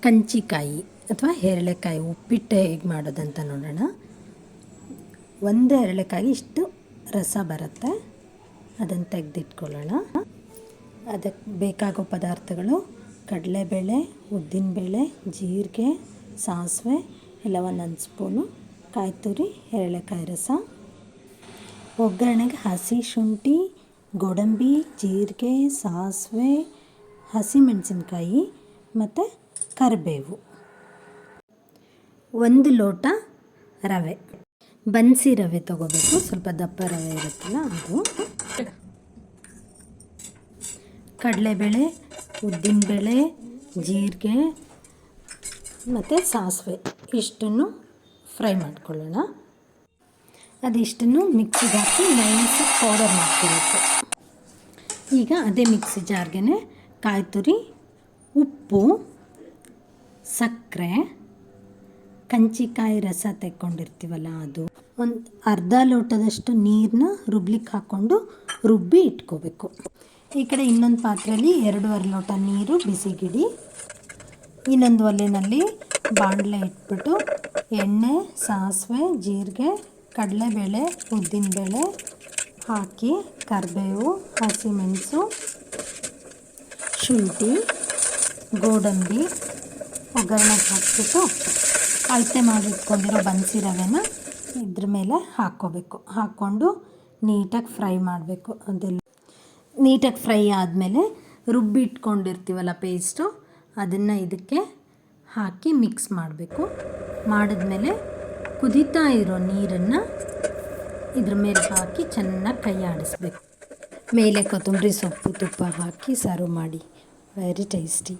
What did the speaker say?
ಕಂಚಿಕಾಯಿ ಅಥವಾ ಹೆರಳೆಕಾಯಿ ಉಪ್ಪಿಟ್ಟು ಹೇಗೆ ಮಾಡೋದಂತ ನೋಡೋಣ. ಒಂದು ಹೆರಳೆಕಾಯಿ ಇಷ್ಟು ರಸ ಬರುತ್ತೆ, ಅದನ್ನು ತೆಗೆದಿಟ್ಕೊಳ್ಳೋಣ. ಅದಕ್ಕೆ ಬೇಕಾಗೋ ಪದಾರ್ಥಗಳು ಕಡಲೆಬೇಳೆ, ಉದ್ದಿನಬೇಳೆ, ಜೀರಿಗೆ, ಸಾಸಿವೆ ಎಲ್ಲ ಒಂದೊಂದು ಸ್ಪೂನು, ಕಾಯಿ ತುರಿ, ಹೆರಳೆಕಾಯಿ ರಸ. ಒಗ್ಗರಣೆಗೆ ಹಸಿ ಶುಂಠಿ, ಗೋಡಂಬಿ, ಜೀರಿಗೆ, ಸಾಸಿವೆ, ಹಸಿಮೆಣಸಿನ್ಕಾಯಿ ಮತ್ತು ಕರಿಬೇವು. 1 ಲೋಟ ರವೆ, ಬನ್ಸಿ ರವೆ ತೊಗೋಬೇಕು, ಸ್ವಲ್ಪ ದಪ್ಪ ರವೆ ಇರುತ್ತಲ್ಲ ಅದು. ಕಡಲೆಬೇಳೆ, ಉದ್ದಿನಬೇಳೆ, ಜೀರಿಗೆ ಮತ್ತು ಸಾಸಿವೆ ಇಷ್ಟನ್ನು ಫ್ರೈ ಮಾಡ್ಕೊಳ್ಳೋಣ. ಅದಿಷ್ಟನ್ನು ಮಿಕ್ಸಿಗೆ ಹಾಕಿ ನೈಸಾಗಿ ಪೌಡರ್ ಮಾಡ್ಕೋಬೇಕು. ಈಗ ಅದೇ ಮಿಕ್ಸಿ ಜಾರ್ಗೆ ಕಾಯಿ ತುರಿ, ಉಪ್ಪು, ಸಕ್ಕರೆ, ಕಂಚಿಕಾಯಿ ರಸ ತೆಕ್ಕೊಂಡಿರ್ತೀವಲ್ಲ ಅದು, ಒಂದು ಅರ್ಧ ಲೋಟದಷ್ಟು ನೀರನ್ನ ರುಬ್ಲಿಕ್ಕೆ ಹಾಕ್ಕೊಂಡು ರುಬ್ಬಿ ಇಟ್ಕೋಬೇಕು. ಈ ಕಡೆ ಇನ್ನೊಂದು ಪಾತ್ರೆಯಲ್ಲಿ 2.5 ಲೋಟ ನೀರು ಬಿಸಿಗಿಡಿ. ಇನ್ನೊಂದು ಒಲೆಯಲ್ಲಿ ಬಾಣಲೆ ಇಟ್ಬಿಟ್ಟು ಎಣ್ಣೆ, ಸಾಸಿವೆ, ಜೀರಿಗೆ, ಕಡಲೆಬೇಳೆ, ಉದ್ದಿನಬೇಳೆ ಹಾಕಿ ಕರಿಬೇವು, ಹಸಿಮೆಣಸು, ಶುಂಠಿ, ಗೋಡಂಬಿ ಒಗ್ಗರಣೆಗೆ ಹಾಕ್ಬಿಟ್ಟು ಅಳತೆ ಮಾಡಿಟ್ಕೊಂಡಿರೋ ಬನ್ಸಿ ರವೆನ ಇದ್ರ ಮೇಲೆ ಹಾಕ್ಕೋಬೇಕು. ಹಾಕ್ಕೊಂಡು ನೀಟಾಗಿ ಫ್ರೈ ಮಾಡಬೇಕು. ಅದೆಲ್ಲ ನೀಟಾಗಿ ಫ್ರೈ ಆದಮೇಲೆ ರುಬ್ಬಿ ಇಟ್ಕೊಂಡಿರ್ತೀವಲ್ಲ ಪೇಸ್ಟು, ಅದನ್ನು ಇದಕ್ಕೆ ಹಾಕಿ ಮಿಕ್ಸ್ ಮಾಡಬೇಕು. ಮಾಡಿದ್ಮೇಲೆ ಕುದೀತಾ ಇರೋ ನೀರನ್ನು ಇದ್ರ ಮೇಲೆ ಹಾಕಿ ಚೆನ್ನಾಗಿ ಕೈ ಆಡಿಸ್ಬೇಕು. ಮೇಲೆ ಕೊತ್ತಂಬರಿ ಸೊಪ್ಪು, ತುಪ್ಪ ಹಾಕಿ ಸರ್ವ್ ಮಾಡಿ. Very tasty.